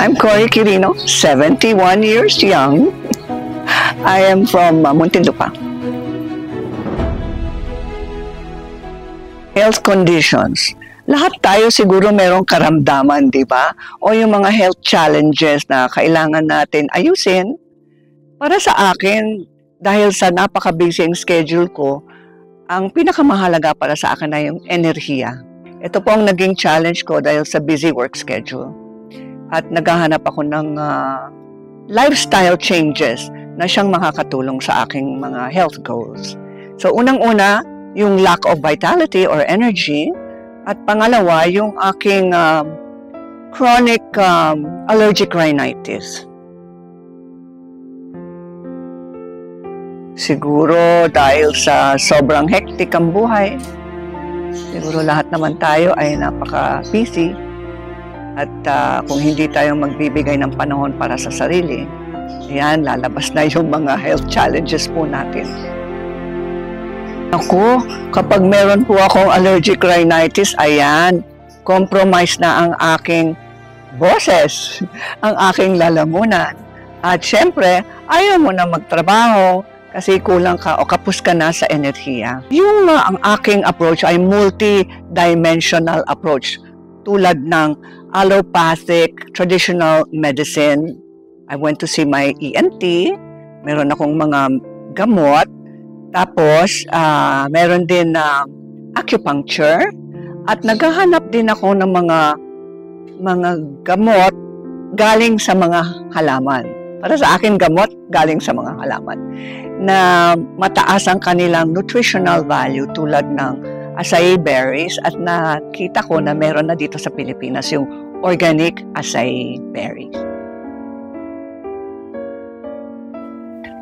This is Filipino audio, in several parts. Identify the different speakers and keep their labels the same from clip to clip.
Speaker 1: I'm Cory Quirino, 71 years young. I am from Muntinlupa. Health conditions. Lahat tayo siguro merong karamdaman, di ba? O yung mga health challenges na kailangan natin ayusin. Para sa akin, dahil sa napaka-busy ang schedule ko, ang pinakamahalaga para sa akin ay yung enerhiya. Ito po ang naging challenge ko dahil sa busy work schedule. At naghahanap ako ng lifestyle changes na siyang makakatulong sa aking mga health goals. So unang-una, yung lack of vitality or energy. At pangalawa, yung aking chronic allergic rhinitis. Siguro dahil sa sobrang hectic ang buhay, siguro lahat naman tayo ay napaka-busy. At kung hindi tayo magbibigay ng panahon para sa sarili, ayan, lalabas na yung mga health challenges po natin. Ako, kapag meron po akong allergic rhinitis, ayan, compromise na ang aking boses, ang aking lalamunan. At syempre, ayaw mo na magtrabaho kasi kulang ka o kapos ka na sa enerhiya. Yung ang aking approach ay multi-dimensional approach tulad ng allopathic, traditional medicine. I went to see my ENT, meron akong mga gamot, tapos meron din acupuncture, at naghahanap din ako ng mga gamot galing sa mga halaman. Para sa akin, gamot galing sa mga halaman na mataas ang kanilang nutritional value tulad ng acai berries, at nakita ko na meron na dito sa Pilipinas yung organic acai berries.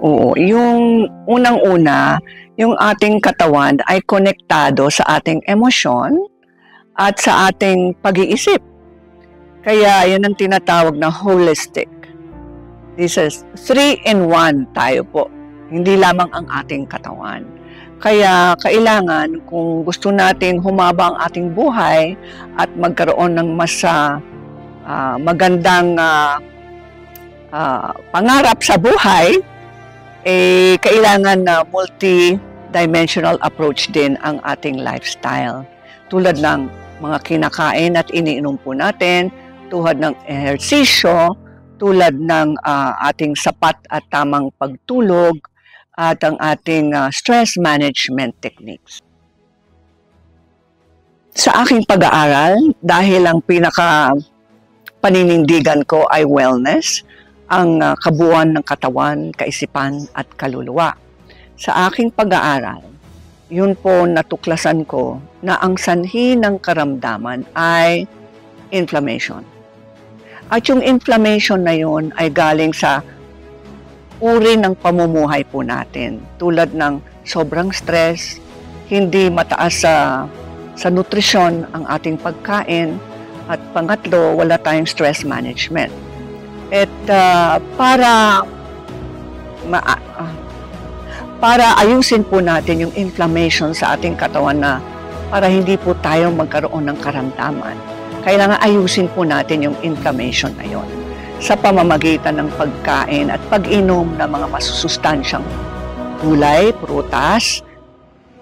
Speaker 1: Oo, yung unang-una, yung ating katawan ay konektado sa ating emosyon at sa ating pag-iisip. Kaya yan ang tinatawag na holistic. This is 3-in-1 tayo po. Hindi lamang ang ating katawan. Kaya kailangan, kung gusto natin humaba ang ating buhay at magkaroon ng mas magandang pangarap sa buhay, kailangan na multi-dimensional approach din ang ating lifestyle. Tulad ng mga kinakain at iniinom po natin, tulad ng ehersisyo, tulad ng ating sapat at tamang pagtulog, at ang ating stress management techniques. Sa aking pag-aaral, dahil ang pinaka-paninindigan ko ay wellness, ang kabuuan ng katawan, kaisipan at kaluluwa. Sa aking pag-aaral, yun po natuklasan ko na ang sanhi ng karamdaman ay inflammation. At yung inflammation na yun ay galing sa uri ng pamumuhay po natin, tulad ng sobrang stress, hindi mataas sa nutrisyon ang ating pagkain, at pangatlo, wala tayong stress management. At para ayusin po natin yung inflammation sa ating katawan na para hindi po tayo magkaroon ng karamdaman, kailangan ayusin po natin yung inflammation na yun sa pamamagitan ng pagkain at pag-inom ng mga masusustansyang gulay, prutas,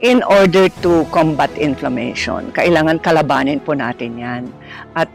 Speaker 1: in order to combat inflammation. Kailangan kalabanin po natin yan. At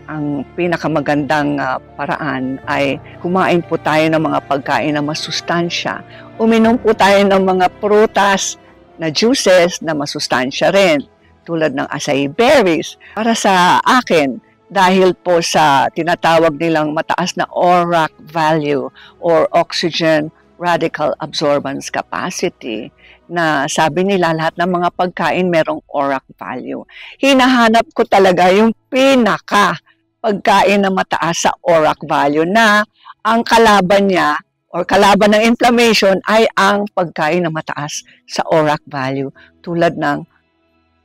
Speaker 1: ang pinakamagandang paraan ay kumain po tayo ng mga pagkain na masustansya. Uminom po tayo ng mga prutas na juices na masustansya rin, tulad ng acai berries. Para sa akin, dahil po sa tinatawag nilang mataas na ORAC value or oxygen radical absorbance capacity, na sabi nila lahat ng mga pagkain merong ORAC value. Hinahanap ko talaga yung pinaka pagkain na mataas sa ORAC value, na ang kalaban niya or kalaban ng inflammation ay ang pagkain na mataas sa ORAC value, tulad ng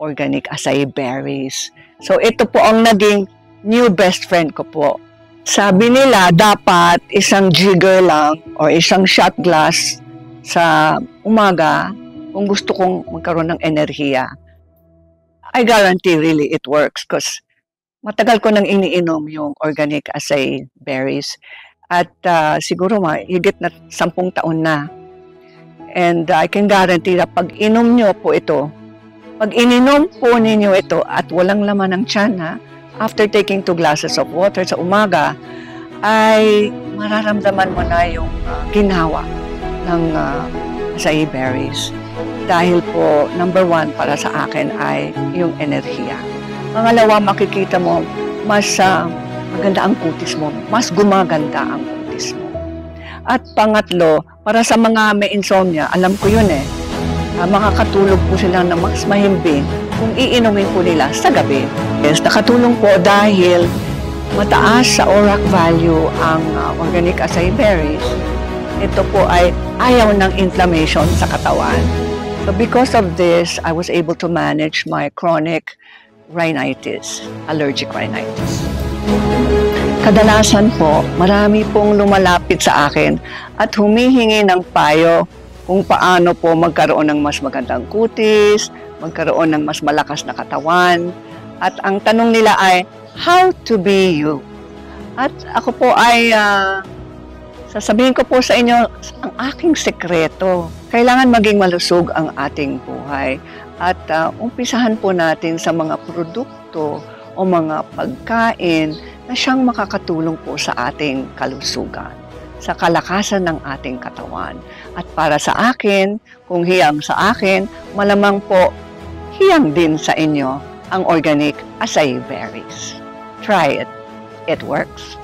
Speaker 1: organic acai berries. So ito po ang naging new best friend ko po. Sabi nila dapat isang jigger lang or isang shot glass sa umaga kung gusto kong magkaroon ng enerhiya. I guarantee really it works, because Matagal ko nang iniinom yung organic acai berries at siguro higit na 10 taon na. And I can guarantee na pag ininom po ninyo ito at walang laman ng tiyan, after taking 2 glasses of water sa umaga, ay mararamdaman mo na yung ginawa ng acai berries. Dahil po, number 1 para sa akin ay yung enerhiya. Pangalawa, makikita mo, mas maganda ang kutis mo, mas gumaganda ang kutis mo. At pangatlo, para sa mga may insomnia, alam ko yun makakatulog po sila na mas mahimbing kung iinumin po nila sa gabi. Yes, nakatulong po dahil mataas sa ORAC value ang organic acai berries. Ito po ay ayaw ng inflammation sa katawan. So because of this, I was able to manage my chronic rhinitis, allergic rhinitis. Kadalasan po, marami pong lumalapit sa akin at humihingi ng payo kung paano po magkaroon ng mas magandang kutis, magkaroon ng mas malakas na katawan. At ang tanong nila ay, how to be you? At ako po ay sasabihin ko po sa inyo ang aking sekreto. Kailangan maging malusog ang ating buhay. At umpisahan po natin sa mga produkto o mga pagkain na siyang makakatulong po sa ating kalusugan, sa kalakasan ng ating katawan. At para sa akin, kung hiyang sa akin, malamang po hiyang din sa inyo ang organic acai berries. Try it. It works.